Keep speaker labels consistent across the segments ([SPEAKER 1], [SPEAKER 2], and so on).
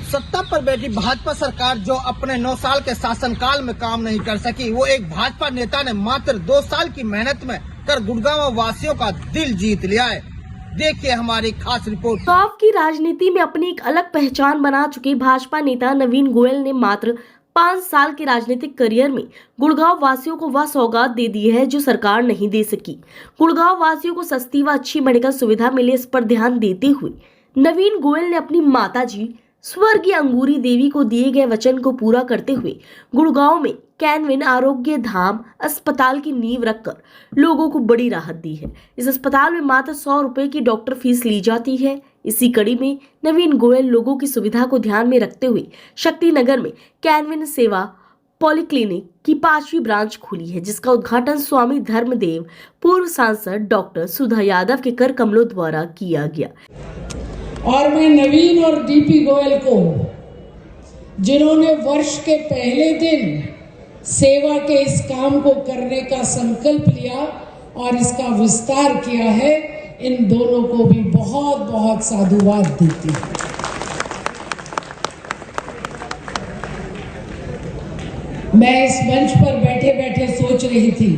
[SPEAKER 1] सत्ता पर बैठी भाजपा सरकार जो अपने 9 साल के शासनकाल में काम नहीं कर सकी, वो एक भाजपा नेता ने मात्र 2 साल की मेहनत में कर गुड़गांव वासियों का दिल जीत लिया है। देखिए हमारी खास रिपोर्ट।
[SPEAKER 2] गांव की राजनीति में अपनी एक अलग पहचान बना चुके भाजपा नेता नवीन गोयल ने मात्र 5 साल के राजनीतिक करियर में गुड़गांव वासियों को वह सौगात दे दी है जो सरकार नहीं दे सकी। गुड़गांव वासियों को सस्ती व अच्छी मेडिकल सुविधा मिले, इस पर ध्यान देते हुए नवीन गोयल ने अपनी माताजी स्वर्गीय अंगूरी देवी को दिए गए वचन को पूरा करते हुए गुड़गांव में कैनविन आरोग्य धाम अस्पताल की नींव रखकर लोगों को बड़ी राहत दी है। इस अस्पताल में मात्र 100 रुपए की डॉक्टर फीस ली जाती है। इसी कड़ी में नवीन गोयल लोगों की सुविधा को ध्यान में रखते हुए शक्ति नगर में कैनविन सेवा पॉलीक्लिनिक की 5वीं ब्रांच खुली है, जिसका उद्घाटन स्वामी धर्मदेव पूर्व सांसद डॉक्टर सुधा यादव के कर कमलों द्वारा किया गया।
[SPEAKER 3] और मैं नवीन और डीपी गोयल को, जिन्होंने वर्ष के पहले दिन सेवा के इस काम को करने का संकल्प लिया और इसका विस्तार किया है, इन दोनों को भी बहुत बहुत साधुवाद देती हूं। मैं इस मंच पर बैठे बैठे सोच रही थी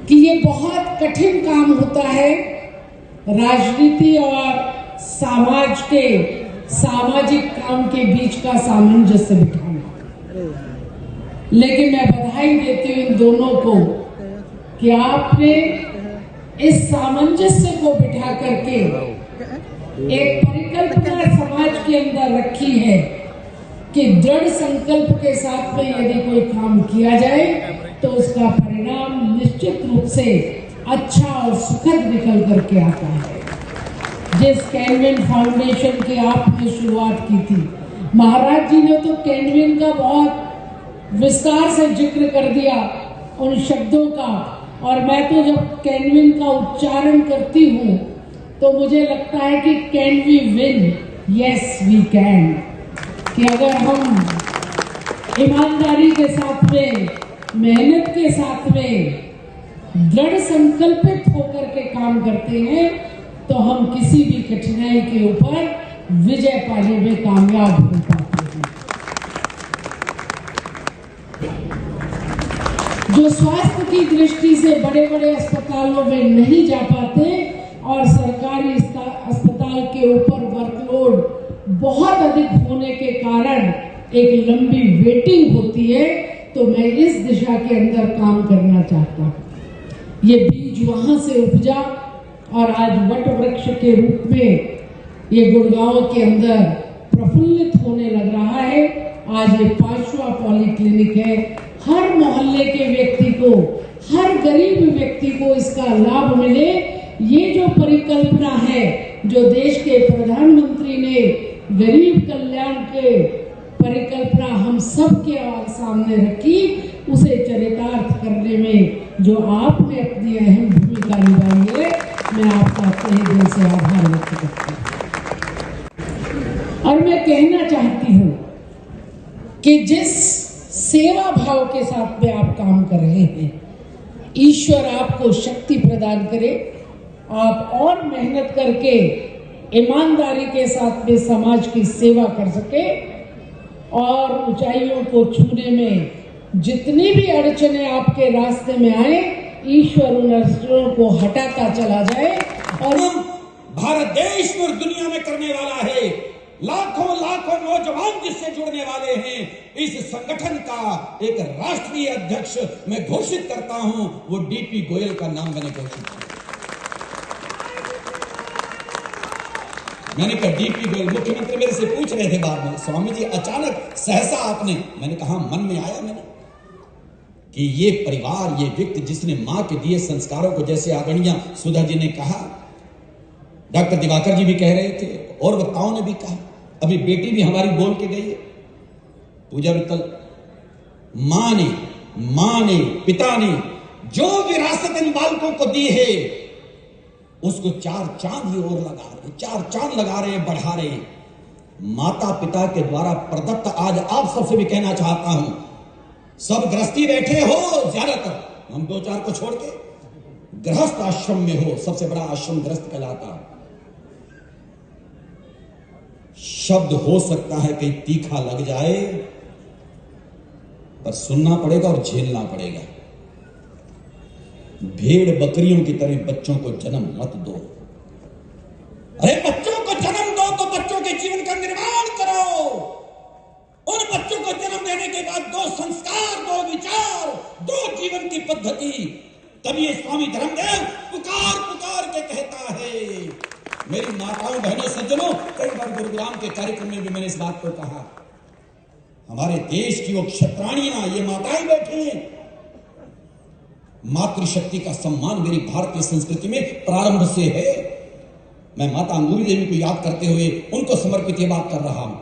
[SPEAKER 3] कि ये बहुत कठिन काम होता है राजनीति और समाज के सामाजिक काम के बीच का सामंजस्य बिठाना, लेकिन मैं बधाई देती हूँ इन दोनों को कि आपने इस सामंजस्य को बिठा करके एक परिकल्पना समाज के अंदर रखी है कि दृढ़ संकल्प के साथ में यदि कोई काम किया जाए तो उसका परिणाम निश्चित रूप से अच्छा और सुखद निकल करके आता है। जिस कैनविन फाउंडेशन की आपने शुरुआत की थी, महाराज जी ने तो कैनविन का बहुत विस्तार से जिक्र कर दिया उन शब्दों का, और मैं तो जब कैनविन का उच्चारण करती हूँ तो मुझे लगता है कि can we win, yes we can, कि अगर हम ईमानदारी के साथ में, मेहनत के साथ में दृढ़ संकल्पित होकर के काम करते हैं तो हम किसी भी कठिनाई के ऊपर विजय पाने में कामयाब हो पाते हैं। जो स्वास्थ्य की दृष्टि से बड़े बड़े अस्पतालों में नहीं जा पाते और सरकारी अस्पताल के ऊपर वर्कलोड बहुत अधिक होने के कारण एक लंबी वेटिंग होती है, तो मैं इस दिशा के अंदर काम करना चाहता हूँ। ये बीज वहां से उपजा और आज वट वृक्ष के रूप में ये गुड़गांव के अंदर प्रफुल्लित होने लग रहा है। आज ये 5वां पॉलीक्लिनिक है। हर मोहल्ले के व्यक्ति को, हर गरीब व्यक्ति को इसका लाभ मिले, ये जो परिकल्पना है जो देश के प्रधानमंत्री ने गरीब कल्याण के परिकल्पना हम सब के सामने रखी, उसे चरितार्थ करने में जो आपने अपनी अहम भूमिका निभाई है, मैं आपका तहे दिल से आभार व्यक्त करती हूँ। और मैं कहना चाहती हूँ कि जिस सेवा भाव के साथ में आप काम कर रहे हैं, ईश्वर आपको शक्ति प्रदान करे, आप और मेहनत करके ईमानदारी के साथ में समाज की सेवा कर सके और ऊंचाइयों को छूने में जितनी भी अड़चने आपके रास्ते में आए, ईश्वर उन अड़चनों को हटाता चला जाए। और
[SPEAKER 4] भारत देश और दुनिया में करने वाला है, लाखों लाखों नौजवान जिससे जुड़ने वाले हैं, इस संगठन का एक राष्ट्रीय अध्यक्ष मैं घोषित करता हूं, वो डीपी गोयल का नाम मैंने घोषित किया। मैंने कहा डीपी गोयल, मुख्यमंत्री मेरे से पूछ रहे थे बाद में, स्वामी जी अचानक सहसा आपने, मैंने कहा मन में आया मैंने कि ये परिवार, ये व्यक्ति जिसने मां के दिए संस्कारों को, जैसे आदरणीय सुधा जी ने कहा, डॉक्टर दिवाकर जी भी कह रहे थे और वक्ताओं ने भी कहा, अभी बेटी भी हमारी बोल के गई है, पूजा मित्तल, मां ने पिता ने जो विरासत इन बालकों को दी है उसको 4 चांद ही और लगा रहे, 4 चांद लगा रहे हैं, बढ़ा रहे हैं। माता पिता के द्वारा प्रदत्त, आज आप सबसे भी कहना चाहता हूं, सब गृहस्थी बैठे हो, ज्यादातर हम 2-4 को छोड़ के गृहस्थ आश्रम में हो, सबसे बड़ा आश्रम गृहस्थ कहलाता है। शब्द हो सकता है कहीं तीखा लग जाए, पर सुनना पड़ेगा और झेलना पड़ेगा। भेड़ बकरियों की तरह बच्चों को जन्म मत दो। अरे बच्चों को जन्म दो तो बच्चों के जीवन का निर्माण करो। उन बच्चों को जन्म देने के बाद दो संस्कार, दो विचार, दो जीवन की पद्धति। तभी ये स्वामी धर्मदेव पुकार पुकार के कहता है। मेरी माताओं, बहनों, सज्जनों, कई बार गुरुग्राम के कार्यक्रम में भी मैंने इस बात को कहा। हमारे देश की वो क्षत्राणियां, ये माताएं बैठी हैं। मातृशक्ति का सम्मान मेरी भारतीय संस्कृति में प्रारंभ से है। मैं माता अंगूरी देवी को याद करते हुए उनको समर्पित ये बात कर रहा हूं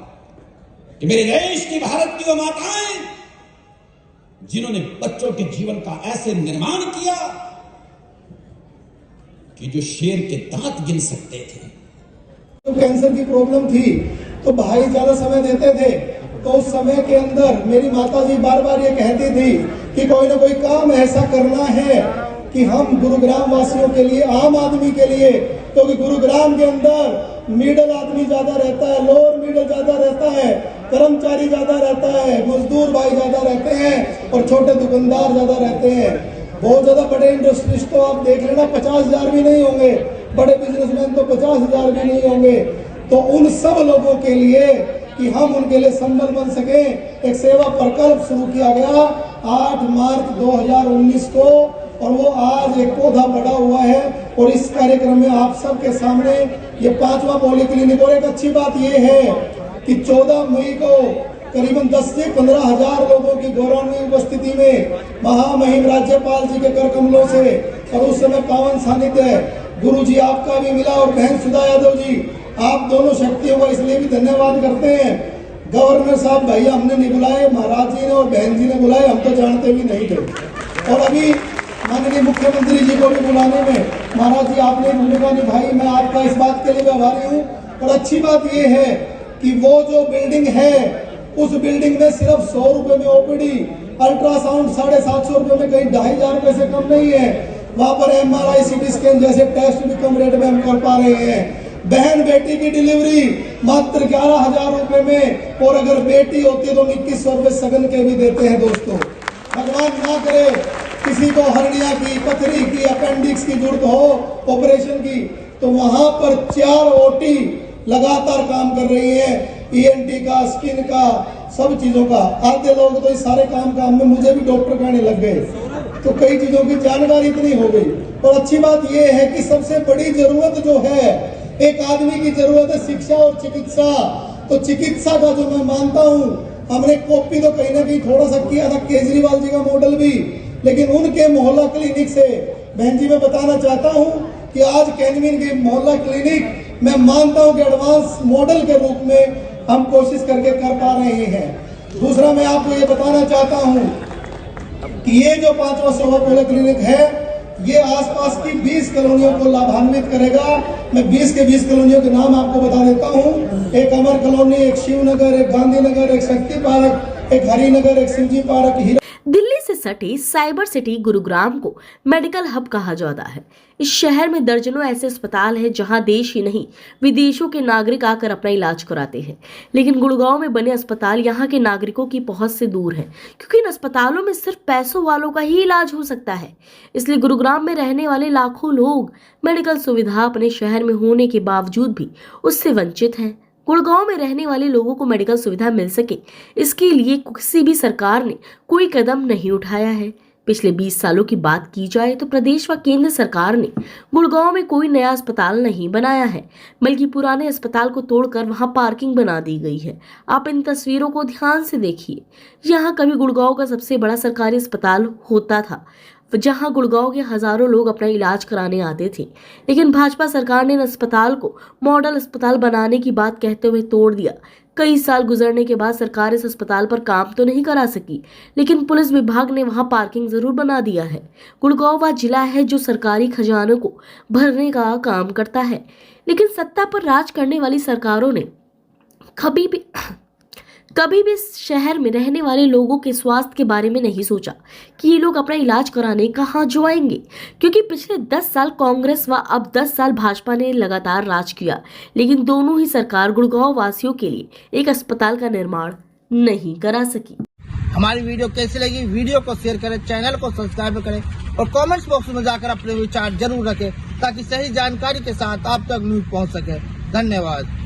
[SPEAKER 4] कि मेरे देश की, भारत की वो माताएं जिन्होंने बच्चों के जीवन का ऐसे निर्माण किया कि जो शेर के दांत गिन सकते थे।
[SPEAKER 5] तो कैंसर की प्रॉब्लम थी तो भाई ज्यादा समय देते थे, तो उस समय के अंदर मेरी माता जी बार बार ये कहती थी कि कोई ना कोई काम ऐसा करना है कि हम गुरुग्राम वासियों के लिए, आम आदमी के लिए, क्योंकि गुरुग्राम के अंदर मिडिल आदमी ज्यादा रहता है, लोअर मिडिल ज्यादा रहता है, कर्मचारी ज्यादा रहता है, मजदूर भाई ज्यादा रहते हैं और छोटे दुकानदार ज्यादा रहते हैं। बहुत ज्यादा बड़े इंडस्ट्रीज तो आप देख लेना 50,000 भी नहीं होंगे, बड़े बिजनेसमैन तो 50,000 भी नहीं होंगे। तो उन सब लोगों के लिए कि हम उनके लिए संबल बन सके, एक सेवा प्रकल्प शुरू किया गया 8 मार्च 2019 को, और वो आज एक पौधा बड़ा हुआ है। और इस कार्यक्रम में आप सबके सामने ये 5वां पॉलीक्लिनिक। और एक अच्छी बात ये है कि 14 मई को करीबन 10 से 15,000 लोगों की गौरवान्वित उपस्थिति में महामहिम राज्यपाल जी के कर कमलों से, और उस समय पावन सानिध्य गुरु जी आपका भी मिला और बहन सुधा यादव जी, आप दोनों शक्तियों को इसलिए भी धन्यवाद करते हैं। गवर्नर साहब भैया हमने नहीं बुलाए, महाराज जी ने और बहन जी ने बुलाए, हम तो जानते भी नहीं थे। और अभी माननीय मुख्यमंत्री जी को भी बुलाने में महाराज जी आपने भूमिका निभाई, मैं आपका इस बात के लिए आभारी हूँ। और अच्छी बात ये है कि वो जो बिल्डिंग है उस बिल्डिंग में सिर्फ 100 रुपए में ओपीडी, अल्ट्रासाउंड 750 रुपए में, कहीं 2,500 रुपए से कम नहीं है। वहां पर MRI, CT स्कैन जैसे टेस्ट भी कम रेट में हम कर पा रहे हैं। बहन बेटी की डिलीवरी मात्र 11,000 रुपए में, और अगर बेटी होती है तो 2100 रुपए सगन के भी देते हैं। दोस्तों, भगवान ना करे किसी को हर्निया की, पथरी की, अपेंडिक्स की जरूरत हो ऑपरेशन की, तो वहां पर 4 OT लगातार काम कर रही है। ENT का, स्किन का, सब चीजों का। आधे लोग तो इस सारे काम में मुझे भी डॉक्टर कहने लग गए, तो कई चीजों की जानकारी इतनी हो गई। और अच्छी बात यह है कि सबसे बड़ी जरूरत जो है, एक आदमी की जरूरत है शिक्षा और चिकित्सा। तो चिकित्सा का जो मैं मानता हूँ, हमने कॉपी तो कहीं ना कहीं थोड़ा सा किया था केजरीवाल जी का मॉडल भी, लेकिन उनके मोहल्ला क्लिनिक से बहन जी मैं बताना चाहता हूँ कि आज कैनविन के मोहल्ला क्लिनिक मैं मानता हूँ कि एडवांस मॉडल के रूप में हम कोशिश करके कर पा रहे हैं। दूसरा मैं आपको ये बताना चाहता हूँ कि ये जो 5वां सेवा पॉलीक्लिनिक है, ये आसपास की 20 कॉलोनियों को लाभान्वित करेगा। मैं 20 के 20 कॉलोनियों के नाम आपको बता देता हूँ। एक अमर कॉलोनी, एक शिवनगर, एक गांधीनगर, एक शक्ति पार्क, एक हरिनगर, एक शिवजी पार्क।
[SPEAKER 2] दिल्ली से सटी साइबर सिटी गुरुग्राम को मेडिकल हब कहा जाता है। इस शहर में दर्जनों ऐसे अस्पताल हैं जहां देश ही नहीं विदेशों के नागरिक आकर अपना इलाज कराते हैं। लेकिन गुड़गांव में बने अस्पताल यहां के नागरिकों की पहुंच से दूर है, क्योंकि इन अस्पतालों में सिर्फ पैसों वालों का ही इलाज हो सकता है। इसलिए गुरुग्राम में रहने वाले लाखों लोग मेडिकल सुविधा अपने शहर में होने के बावजूद भी उससे वंचित हैं। गुड़गांव में रहने वाले लोगों को मेडिकल सुविधा मिल सके, इसके लिए किसी भी सरकार ने कोई कदम नहीं उठाया है। पिछले 20 सालों की बात की जाए तो प्रदेश व केंद्र सरकार ने गुड़गांव में कोई नया अस्पताल नहीं बनाया है, बल्कि पुराने अस्पताल को तोड़कर वहां पार्किंग बना दी गई है। आप इन तस्वीरों को ध्यान से देखिए। यहाँ कभी गुड़गांव का सबसे बड़ा सरकारी अस्पताल होता था, जहां गुड़गांव के हजारों लोग अपना इलाज कराने आते थे। लेकिन भाजपा सरकार ने इन अस्पताल को मॉडल अस्पताल बनाने की बात कहते हुए तोड़ दिया। कई साल गुजरने के बाद सरकार इस अस्पताल पर काम तो नहीं करा सकी, लेकिन पुलिस विभाग ने वहां पार्किंग जरूर बना दिया है। गुड़गांव वह जिला है जो सरकारी खजानों को भरने का काम करता है, लेकिन सत्ता पर राज करने वाली सरकारों ने कभी भी इस शहर में रहने वाले लोगों के स्वास्थ्य के बारे में नहीं सोचा कि ये लोग अपना इलाज कराने कहाँ जो आएंगे, क्योंकि पिछले 10 साल कांग्रेस व अब 10 साल भाजपा ने लगातार राज किया, लेकिन दोनों ही सरकार गुड़गांव वासियों के लिए एक अस्पताल का निर्माण नहीं करा सकी।
[SPEAKER 1] हमारी वीडियो कैसी लगी, वीडियो को शेयर करें, चैनल को सब्सक्राइब करें और कमेंट्स बॉक्स में जाकर अपने विचार जरूर रखें ताकि सही जानकारी के साथ आप तक न्यूज पहुंच सके। धन्यवाद।